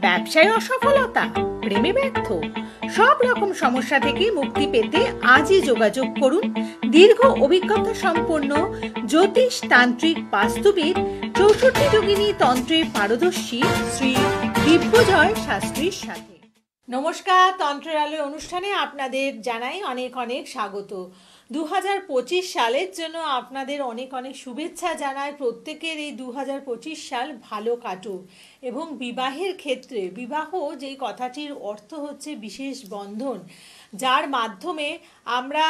ব্যবসায় অসফলতা, প্রেমে ব্যর্থ, সব রকম সমস্যা থেকে মুক্তি পেতে আজই যোগাযোগ করুন দীর্ঘ অভিজ্ঞতা সম্পন্ন জ্যোতিষ তান্ত্রিক বাস্তুবিদ 64 যোগিনী তন্ত্রে পারদর্শী শ্রী দিব্যজয় শাস্ত্রীর সাথে। নমস্কার, তন্ত্রের আলোয় অনুষ্ঠানে আপনাদের জানাই অনেক অনেক স্বাগত। 2025 সালের জন্য আপনাদের অনেক অনেক শুভেচ্ছা জানাই। প্রত্যেকের এই 2025 সাল ভালো কাটুক এবং বিবাহের ক্ষেত্রে বিবাহ যেই কথাটির অর্থ হচ্ছে বিশেষ বন্ধন, যার মাধ্যমে আমরা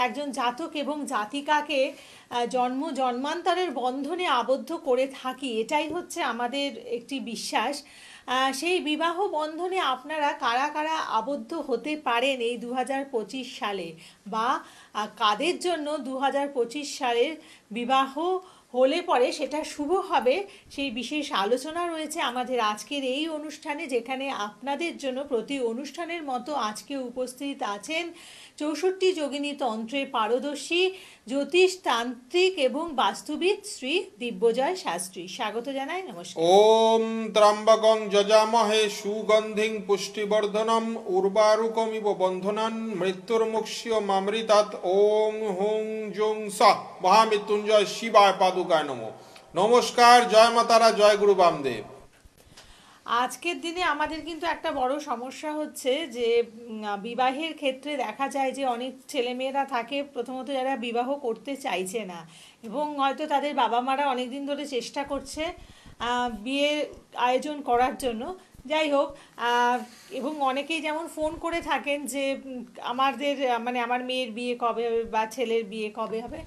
একজন জাতক এবং জাতিকাকে জন্মান্তরের বন্ধনে আবদ্ধ করে থাকি, এটাই হচ্ছে আমাদের একটি বিশ্বাস। সেই বিবাহ বন্ধনে আপনারা কারা কারা আবদ্ধ হতে পারেন এই 2025 সালে, বা কাদের জন্য 2025 সালের বিবাহ হলে পরে সেটা শুভ হবে, সেই বিশেষ আলোচনা রয়েছে আমাদের আজকের এই অনুষ্ঠানে, যেখানে আপনাদের জন্য প্রতি অনুষ্ঠানের মতো আজকে উপস্থিত আছেন 64 যোগিনী তন্ত্রে পারদর্শী জ্যোতিষ তান্ত্রিক এবং বাস্তুবিদ শ্রী দিব্যজয় শাস্ত্রী। স্বাগত জানাই, নমস্কার। ওম ত্র্যম্বকং যজামহে সুগন্ধিং পুষ্টিবর্ধনম উর্বারুকমিব বন্ধনান মৃত্যুর্মুক্ষ্যমামৃতাৎ। ওং হুং জুং সঃ মহামৃত্যুঞ্জয় শিবায় পাদুকায় নমঃ। নমস্কার, জয় মাতারা, জয় গুরু বামদেব। আজকের দিনে আমাদের কিন্তু একটা বড় সমস্যা হচ্ছে যে বিবাহের ক্ষেত্রে দেখা যায় যে অনেক ছেলেমেয়েরা থাকে, প্রথমত যারা বিবাহ করতে চাইছে না, এবং হয়তো তাদের বাবা মারা অনেক দিন ধরে চেষ্টা করছে বিয়ের আয়োজন করার জন্য। যাই হোক, এবং অনেকেই যেমন ফোন করে থাকেন যে আমার মেয়ের বিয়ে কবে হবে বা ছেলের বিয়ে কবে হবে।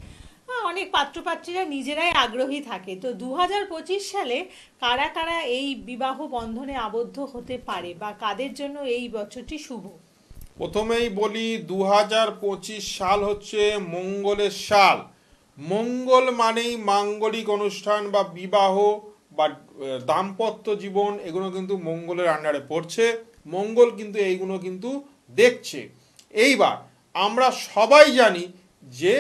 অনেক পাত্রপাত্রীরা নিজেরাই আগ্রহী থাকে। তো 2025 সালে কারা কারা এই বিবাহ বন্ধনে আবদ্ধ হতে পারে বা কাদের জন্য এই বছরটি শুভ? প্রথমেই বলি, 2025 সাল হচ্ছে মঙ্গলের সাল। মঙ্গল মানেই মাঙ্গলিক অনুষ্ঠান বা বিবাহ বা দাম্পত্য জীবন, এগুলো কিন্তু মঙ্গলের আন্ডারে পড়ছে। মঙ্গল কিন্তু এইগুলো কিন্তু দেখছে। এইবার আমরা সবাই জানি যে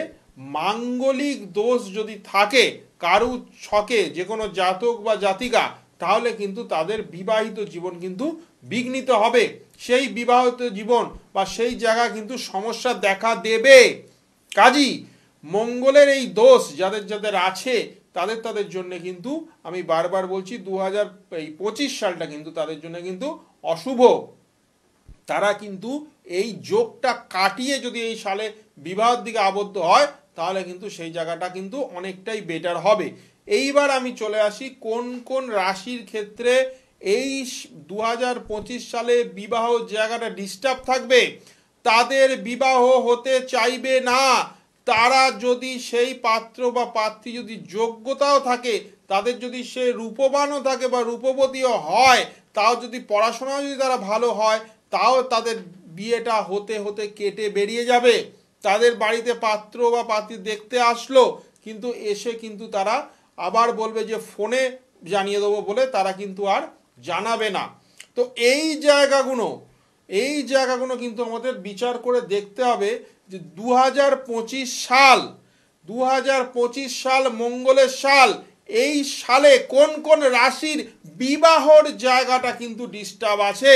মাঙ্গলিক দোষ যদি থাকে কারু ছকে, যে কোনো জাতক বা জাতিকা, তাহলে কিন্তু তাদের বিবাহিত জীবন কিন্তু বিঘ্নিত হবে। সেই বিবাহিত জীবন বা সেই জায়গা কিন্তু সমস্যা দেখা দেবে। কাজী মঙ্গলের এই দোষ যাদের যাদের আছে তাদের জন্য কিন্তু আমি বারবার বলছি 2025 সালটা কিন্তু তাদের জন্য কিন্তু অশুভ। তারা কিন্তু এই যোগটা কাটিয়ে যদি এই সালে বিবাহের দিকে আবদ্ধ হয় তাহলে কিন্তু সেই জায়গাটা কিন্তু অনেকটাই বেটার হবে। এইবার আমি চলে আসি কোন কোন রাশির ক্ষেত্রে এই 2025 সালে বিবাহ জায়গাটা ডিস্টার্ব থাকবে, তাদের বিবাহ হতে চাইবে না। তারা যদি সেই পাত্র বা পাত্রী যদি যোগ্যতাও থাকে, তাদের যদি সে রূপবানও থাকে বা রূপবতীও হয়, তাও যদি পড়াশোনাও যদি তারা ভালো হয়, তাও তাদের বিয়েটা হতে হতে কেটে বেরিয়ে যাবে। তাদের বাড়িতে পাত্র বা পাত্রী দেখতে আসলো, কিন্তু এসে কিন্তু তারা আবার বলবে যে ফোনে জানিয়ে দেবো বলে তারা কিন্তু আর জানাবে না। তো এই জায়গাগুলো কিন্তু আমাদের বিচার করে দেখতে হবে যে 2025 সাল মঙ্গলের সাল। এই সালে কোন কোন রাশির বিবাহর জায়গাটা কিন্তু ডিস্টার্ব আছে,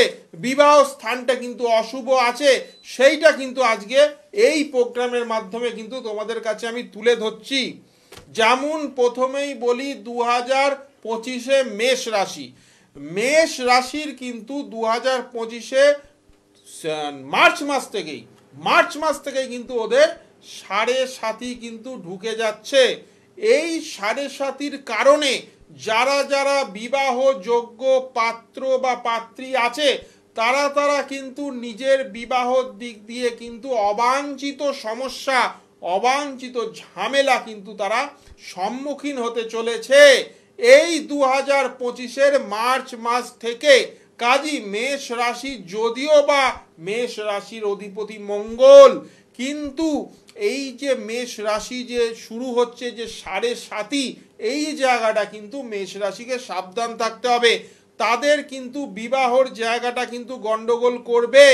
বিবাহ স্থানটা কিন্তু অশুভ আছে, সেইটা কিন্তু আজকে এই প্রোগ্রামের মাধ্যমে কিন্তু তোমাদের কাছে আমি তুলে ধরছি। যেমন প্রথমেই বলি 2025-এ মেষ রাশির কিন্তু 2025-এ মার্চ মাস থেকেই কিন্তু ওদের 7.5 কিন্তু ঢুকে যাচ্ছে। এই 7.5-র কারণে যারা যারা বিবাহ যোগ্য পাত্র বা পাত্রী আছে তারা কিন্তু নিজের বিবাহ দিক দিয়ে কিন্তু অবাঞ্ছিত সমস্যা, অবাঞ্ছিত ঝামেলা কিন্তু তারা সম্মুখীন হতে চলেছে এই 2025-এর মার্চ মাস থেকে। কাজী মেষ রাশি, যদিও বা মেষ রাশির অধিপতি মঙ্গল, কিন্তু এই যে মেষ রাশি যে শুরু হচ্ছে যে 7.5, এই জায়গাটা কিন্তু মেষ রাশিকে সাবধান থাকতে হবে। তাদের কিন্তু বিবাহর জায়গাটা কিন্তু গন্ডগোল করবে।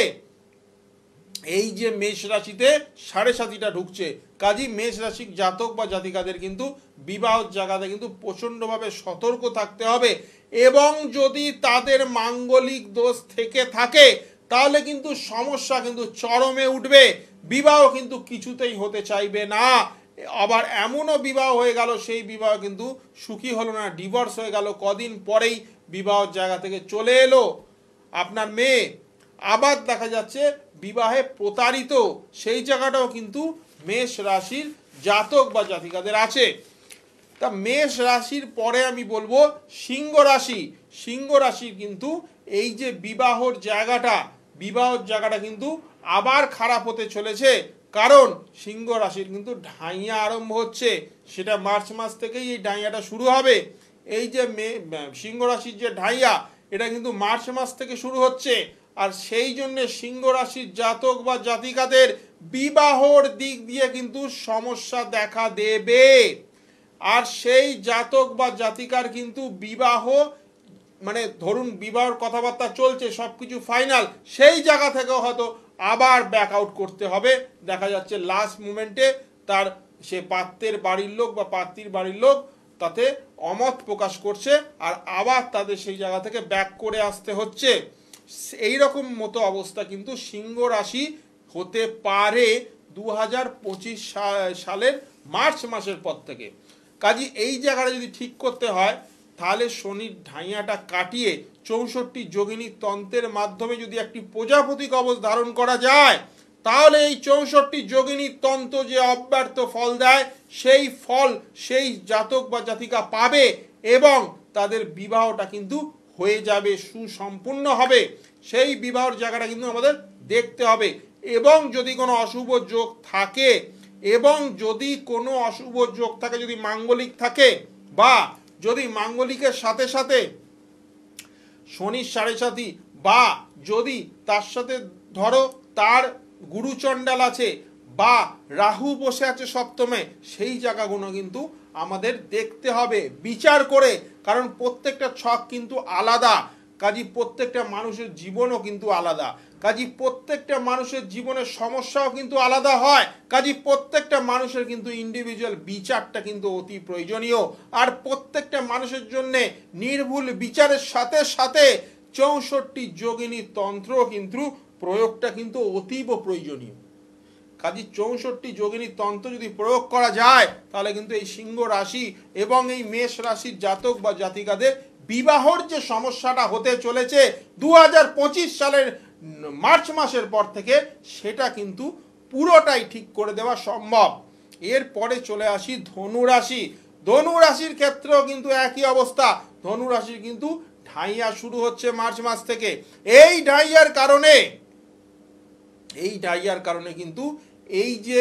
এই যে মেষ রাশিতে 7.5টা ঢুকছে, কাজী মেষ রাশির জাতক বা জাতিকাদের কিন্তু বিবাহ জায়গাতে কিন্তু প্রচণ্ডভাবে সতর্ক থাকতে হবে। এবং যদি তাদের মাঙ্গলিক দোষ থেকে থাকে তাহলে কিন্তু সমস্যা কিন্তু চরমে উঠবে, বিবাহ কিন্তু কিছুতেই হতে চাইবে না। আবার এমনও বিবাহ হয়ে গেল, সেই বিবাহ কিন্তু সুখী হলো না, ডিভোর্স হয়ে গেল, কদিন পরেই বিবাহের জায়গা থেকে চলে এলো আপনার মেয়ে। আবার দেখা যাচ্ছে বিবাহে প্রতারিত, সেই জায়গাটাও কিন্তু মেষ রাশির জাতক বা জাতিকাদের আছে। তা মেষ রাশির পরে আমি বলবো সিংহ রাশি। সিংহ রাশির কিন্তু এই যে বিবাহর জায়গাটা কিন্তু আবার খারাপ হতে চলেছে, কারণ সিংহ রাশির কিন্তু ঢাইয়া আরম্ভ হচ্ছে, সেটা মার্চ মাস থেকেই এই ঢাইয়াটা শুরু হবে। এই যে সিংহ রাশির যে ঢাইয়া, এটা কিন্তু মার্চ মাস থেকে শুরু হচ্ছে। আর সেই জন্য সিংহ রাশির জাতক বা জাতিকাদের বিবাহর দিক দিয়ে কিন্তু সমস্যা দেখা দেবে। আর সেই জাতক বা জাতিকার কিন্তু বিবাহ, মানে ধরুন বিবাহের কথাবার্তা চলছে, সবকিছু ফাইনাল, সেই জায়গা থেকেও হয়তো আবার ব্যাক আউট করতে হবে। দেখা যাচ্ছে লাস্ট মোমেন্টে তার সে পাত্রের বাড়ির লোক বা পাত্রীর বাড়ির লোক তাতে অমত প্রকাশ করছে, আর আবার তাদের সেই জায়গা থেকে ব্যাক করে আসতে হচ্ছে। এই রকম মতো অবস্থা কিন্তু সিংহ রাশি হতে পারে 2025 সালের মার্চ মাসের পর থেকে। কাজী এই জায়গাটা যদি ঠিক করতে হয়, তাহলে শনির ঢাইয়াটা কাটিয়ে 64 যোগিনী তন্ত্রের মাধ্যমে যদি একটি প্রজাপতি কবচ ধারণ করা যায়, তাহলে এই 64 যোগিনী তন্ত্র যে অব্যর্থ ফল দেয়, সেই ফল সেই জাতক বা জাতিকা পাবে এবং তাদের বিবাহটা কিন্তু হয়ে যাবে, সুসম্পূর্ণ হবে। সেই বিবাহের জায়গাটা কিন্তু আমাদের দেখতে হবে। এবং যদি কোনো অশুভ যোগ থাকে, যদি মাঙ্গলিক থাকে, বা যদি মাঙ্গলিকের সাথে সাথে শনির 7.5, বা যদি তার সাথে ধরো তার গুরুচণ্ডাল আছে, বা রাহু বসে আছে সপ্তমে, সেই জায়গাগুলো কিন্তু আমাদের দেখতে হবে বিচার করে, কারণ প্রত্যেকটা ছক কিন্তু আলাদা। কাজী প্রত্যেকটা মানুষের জীবনও কিন্তু আলাদা, কাজী প্রত্যেকটা মানুষের জীবনের সমস্যাও কিন্তু আলাদা হয়। কাজী প্রত্যেকটা মানুষের কিন্তু ইন্ডিভিজুয়াল বিচারটা কিন্তু অতি প্রয়োজনীয়। আর প্রত্যেকটা মানুষের জন্য নির্ভুল বিচারের সাথে সাথে 64 যোগিনী তন্ত্র কিন্তু প্রয়োগটা কিন্তু অতীব প্রয়োজনীয়। কাজী 64 যোগিনী তন্ত্র যদি প্রয়োগ করা যায়, তাহলে কিন্তু এই সিংহ রাশি এবং এই মেষ রাশির জাতক বা জাতিকাদের বিবাহর যে সমস্যাটা হতে চলেছে 2025 সালের মার্চ মাসের পর থেকে, সেটা কিন্তু পুরোটাই ঠিক করে দেওয়া সম্ভব। এরপরে চলে আসি ধনু রাশি। ধনু রাশির ক্ষেত্রেও কিন্তু একই অবস্থা। ধনু রাশির কিন্তু ঢাইয়া শুরু হচ্ছে মার্চ মাস থেকে। এই ঢাইয়ার কারণে কিন্তু এই যে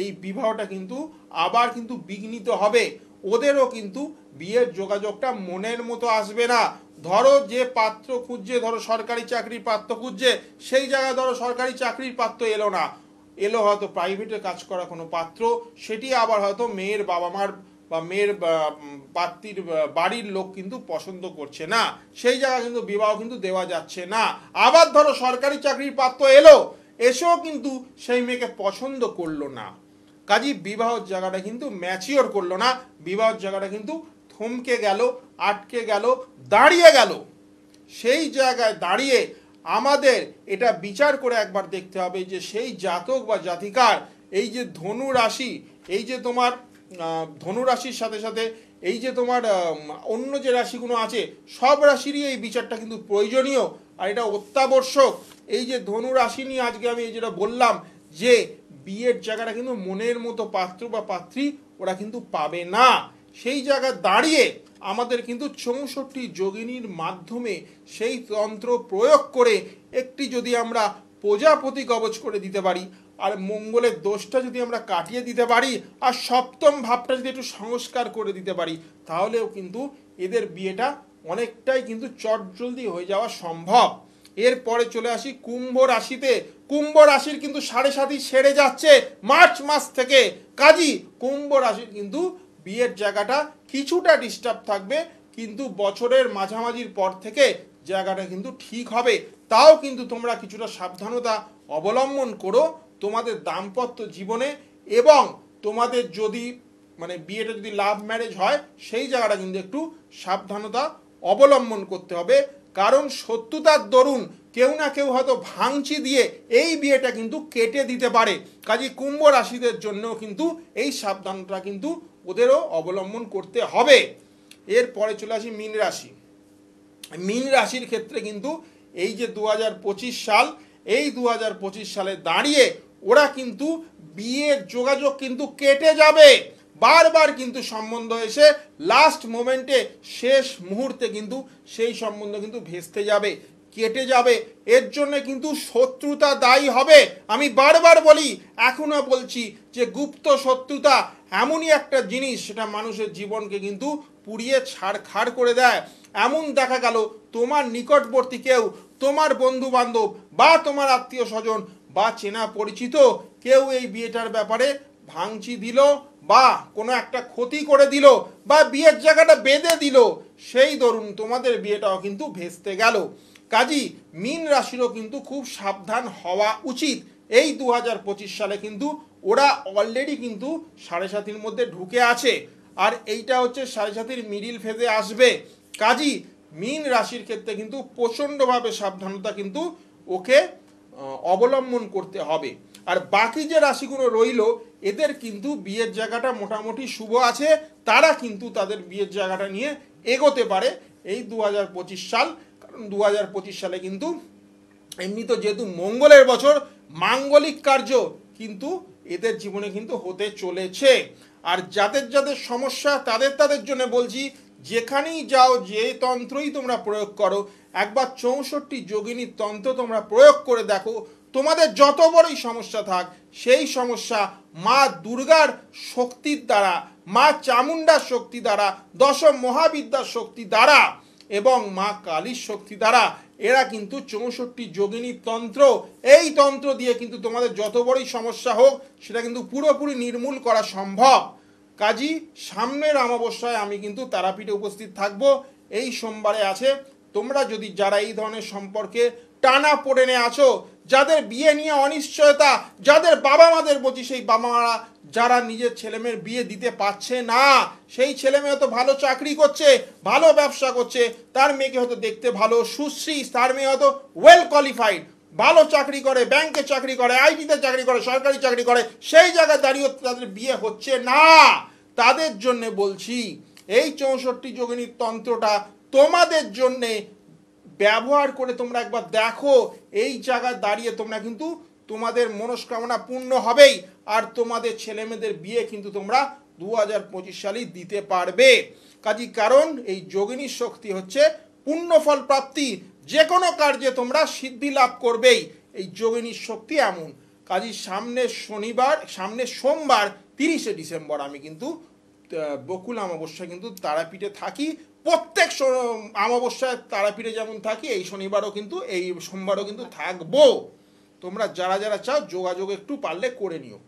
এই বিবাহটা কিন্তু আবার কিন্তু বিঘ্নিত হবে। ওদেরও কিন্তু বিয়ের যোগাযোগটা মনের মতো আসবে না। ধরো যে পাত্র খুঁজছে, ধরো সরকারি চাকরির পাত্র খুঁজছে, সেই জায়গায় ধরো সরকারি চাকরির পাত্র এলো না, এলো হয়তো প্রাইভেটে কাজ করা কোনো পাত্র, সেটি আবার হয়তো মেয়ের বাবা মার বা মেয়ের পাত্রীর বাড়ির লোক কিন্তু পছন্দ করছে না, সেই জায়গায় কিন্তু বিবাহ কিন্তু দেওয়া যাচ্ছে না। আবার ধরো সরকারি চাকরির পাত্র এসেও কিন্তু সেই মেয়েকে পছন্দ করলো না, কাজী বিবাহের জায়গাটা কিন্তু ম্যাচিওর করলো না, বিবাহের জায়গাটা কিন্তু থমকে গেল, আটকে গেল, দাঁড়িয়ে গেল। সেই জায়গায় দাঁড়িয়ে আমাদের এটা বিচার করে একবার দেখতে হবে যে সেই জাতক বা জাতিকার এই যে ধনু রাশি, এই যে তোমার ধনু রাশির সাথে সাথে এই যে তোমার অন্য যে রাশিগুলো আছে, সব রাশিরই এই বিচারটা কিন্তু প্রয়োজনীয়, আর এটা অত্যাবশ্যক। এই যে ধনু রাশি নিয়ে আজকে আমি যেটা বললাম, যে বিয়ের জায়গাটা কিন্তু মনের মতো পাত্র বা পাত্রী ওরা কিন্তু পাবে না। সেই জায়গায় দাঁড়িয়ে আমাদের কিন্তু 64 যোগিনীর মাধ্যমে সেই তন্ত্র প্রয়োগ করে একটি যদি আমরা প্রজাপতি কবচ করে দিতে পারি, আর মঙ্গলের দোষটা যদি আমরা কাটিয়ে দিতে পারি, আর সপ্তম ভাবটা যদি একটু সংস্কার করে দিতে পারি, তাহলেও কিন্তু এদের বিয়েটা অনেকটাই কিন্তু চটজলদি হয়ে যাওয়া সম্ভব। এরপরে চলে আসি কুম্ভ রাশিতে। কুম্ভ রাশির কিন্তু 7.5 সেরে যাচ্ছে মার্চ মাস থেকে। কাজী কুম্ভ রাশির কিন্তু বিয়ের জায়গাটা কিছুটা ডিস্টার্ব থাকবে, কিন্তু বছরের মাঝামাঝির পর থেকে জায়গাটা কিন্তু ঠিক হবে। তাও কিন্তু তোমরা কিছুটা সাবধানতা অবলম্বন করো তোমাদের দাম্পত্য জীবনে, এবং তোমাদের যদি মানে বিয়েটা যদি লাভ ম্যারেজ হয় সেই জায়গাটা কিন্তু একটু সাবধানতা অবলম্বন করতে হবে, কারণ শত্রুতার দরুন কেউ না কেউ হয়তো ভাঙচি দিয়ে এই বিয়েটা কিন্তু কেটে দিতে পারে। কাজে কুম্ভ রাশিদের জন্য কিন্তু এই সাবধানতা কিন্তু ওদেরও অবলম্বন করতে হবে। এরপরে চলে আসি মীন রাশি। মীন রাশির ক্ষেত্রে কিন্তু এই যে 2025 সাল, এই 2025 সালে দাঁড়িয়ে ওরা কিন্তু বিয়ের যোগাযোগ কিন্তু কেটে যাবে। বারবার কিন্তু সম্বন্ধ এসে লাস্ট মোমেন্টে শেষ মুহূর্তে কিন্তু সেই সম্বন্ধ কিন্তু ভেস্তে যাবে, কেটে যাবে। এর জন্য কিন্তু শত্রুতা দায়ী হবে। আমি বারবার বলি, এখনো বলছি যে গুপ্ত শত্রুতা এমনই একটা জিনিস, সেটা মানুষের জীবনকে কিন্তু পুড়িয়ে ছাড়খাড় করে দেয়। এমন দেখা গেল তোমার নিকটবর্তী কেউ, তোমার বন্ধু বান্ধব বা তোমার আত্মীয় স্বজন বা চেনা পরিচিত কেউ এই বিয়েটার ব্যাপারে ভাঙচি দিল বা কোনো একটা ক্ষতি করে দিল বা বিয়ের জায়গাটা বেঁধে দিল, সেই দরুন তোমাদের বিয়েটাও কিন্তু ভেস্তে গেল। কাজী মীন রাশিরও কিন্তু খুব সাবধান হওয়া উচিত। এই 2025 সালে কিন্তু ওরা অলরেডি কিন্তু 7.5-র মধ্যে ঢুকে আছে, আর এইটা হচ্ছে 7.5-র মিডিল ফেজে আসবে। কাজী মীন রাশির ক্ষেত্রে কিন্তু প্রচণ্ডভাবে সাবধানতা কিন্তু ওকে অবলম্বন করতে হবে। আর বাকি যে রাশিগুলো রইল এদের কিন্তু বিয়ের জায়গাটা মোটামুটি শুভ আছে, তারা কিন্তু তাদের বিয়ের জায়গাটা নিয়ে এগোতে পারে এই 2025 সাল। কারণ 2025 সালে কিন্তু এমনি তো যেহেতু মঙ্গলের বছর, মাঙ্গলিক কার্য কিন্তু এদের জীবনে কিন্তু হতে চলেছে। আর যাদের যাদের সমস্যা তাদের জন্য বলছি, যেখানেই যাও, যে তন্ত্রই তোমরা প্রয়োগ করো, একবার 64 যোগিনী তন্ত্র তোমরা প্রয়োগ করে দেখো, তোমাদের যত বড়ই সমস্যা থাক সেই সমস্যা মা দুর্গার শক্তির দ্বারা, মা চামুণ্ডার শক্তি দ্বারা, দশম মহাবিদ্যার শক্তি দ্বারা এবং মা কালীর শক্তি দ্বারা, এরা কিন্তু 64 যোগিনী তন্ত্র, এই তন্ত্র দিয়ে কিন্তু তোমাদের যত বড়ই সমস্যা হোক সেটা কিন্তু পুরোপুরি নির্মূল করা সম্ভব। কাজী সামনের অমাবস্যায় আমি কিন্তু তারাপীঠে উপস্থিত থাকব। এই সোমবারে আছে। তোমরা যদি যারা এই ধরনের সম্পর্কে টানা পড়েনে আছো, যাদের বিয়ে নিয়ে অনিশ্চয়তা, যাদের বাবা মাদের বলছি, সেই বাবা মারা যারা নিজের ছেলেমেয়ের বিয়ে দিতে পারছে না, সেই ছেলেমেয়ে হয়তো ভালো চাকরি করছে, ভালো ব্যবসা করছে, তার মেয়েকে হয়তো দেখতে ভালো, সুশ্রী, তার মেয়ে হয়তো ওয়েল কোয়ালিফাইড, ভালো চাকরি করে, ব্যাংকে চাকরি করে, আইটিতে চাকরি করে, সরকারি চাকরি করে, সেই জায়গায় দাঁড়িয়ে তাদের বিয়ে হচ্ছে না, তাদের জন্য বলছি এই 64 যোগিনী তন্ত্রটা তোমাদের জন্যে ব্যবহার করে তোমরা একবার দেখো। এই জায়গায় দাঁড়িয়ে তোমরা কিন্তু তোমাদের মনস্কামনা পূর্ণ হবেই, আর তোমাদের ছেলেমেয়েদের বিয়ে কিন্তু তোমরা 2025 সালেই দিতে পারবে। কাজী কারণ এই যোগিনীর শক্তি হচ্ছে পুণ্যফল প্রাপ্তি, যে কোনো কার্যে তোমরা সিদ্ধি লাভ করবেই, এই যোগিনীর শক্তি এমন। কাজী সামনে সোমবার 30শে ডিসেম্বর আমি কিন্তু বকুল অমাবস্যা কিন্তু তারাপীঠে থাকি। প্রত্যেক অমাবস্যায় তারাপীঠে যেমন থাকি, এই শনিবারও কিন্তু, এই সোমবারও কিন্তু থাকবো। তোমরা যারা যারা চাও যোগাযোগ একটু পারলে করে নিও।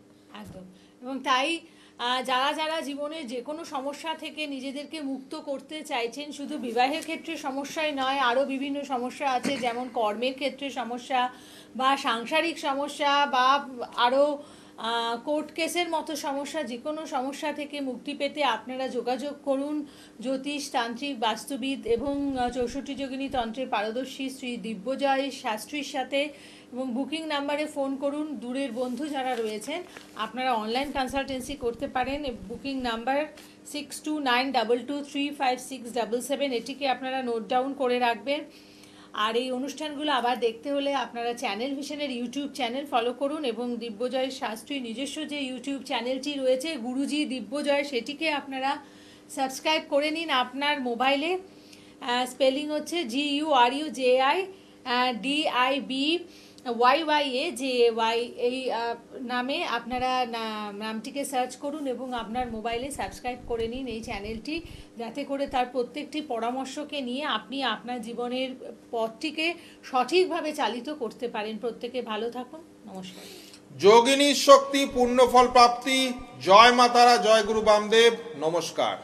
একদম। এবং তাই যারা যারা জীবনে যে কোনো সমস্যা থেকে নিজেদেরকে মুক্ত করতে চাইছেন, শুধু বিবাহের ক্ষেত্রে সমস্যাই নয়, আরও বিভিন্ন সমস্যা আছে, যেমন কর্মের ক্ষেত্রে সমস্যা বা সাংসারিক সমস্যা বা আরও কোর্ট কেসের মতো সমস্যা, যে কোনো সমস্যা থেকে মুক্তি পেতে আপনারা যোগাযোগ করুন জ্যোতিষ, তান্ত্রিক, বাস্তুবিদ এবং 64 যোগিনী তন্ত্রের পারদর্শী শ্রী দিব্যজয় শাস্ত্রীর সাথে, এবং বুকিং নাম্বারে ফোন করুন। দূরের বন্ধু যারা রয়েছেন আপনারা অনলাইন কনসালটেন্সি করতে পারেন। বুকিং নাম্বার 6292235677, এটিকে আপনারা নোট ডাউন করে রাখবেন। আর এই অনুষ্ঠানগুলো আবার দেখতে হলে আপনারা চ্যানেল ভিশনের ইউটিউব চ্যানেল ফলো করুন, এবং দিব্যজয় শাস্ত্রী নিজস্ব যে ইউটিউব চ্যানেলটি রয়েছে গুরুজি দিব্যজয়, সেটিকে আপনারা সাবস্ক্রাইব করে নিন আপনার মোবাইলে। স্পেলিং হচ্ছে GURUJIDIBYYAJY, এই নামে আপনারা নামটিকে সার্চ করুন এবং আপনার মোবাইলে সাবস্ক্রাইব করে নিন এই চ্যানেলটি, যাতে করে তার প্রত্যেকটি পরামর্শকে নিয়ে আপনি আপনার জীবনের পথটিকে সঠিকভাবে চালিত করতে পারেন। প্রত্যেকে ভালো থাকুন। নমস্কার। যোগিনীর শক্তি, পুণ্যফল প্রাপ্তি। জয় মা তারা, জয় গুরু বামদেব। নমস্কার।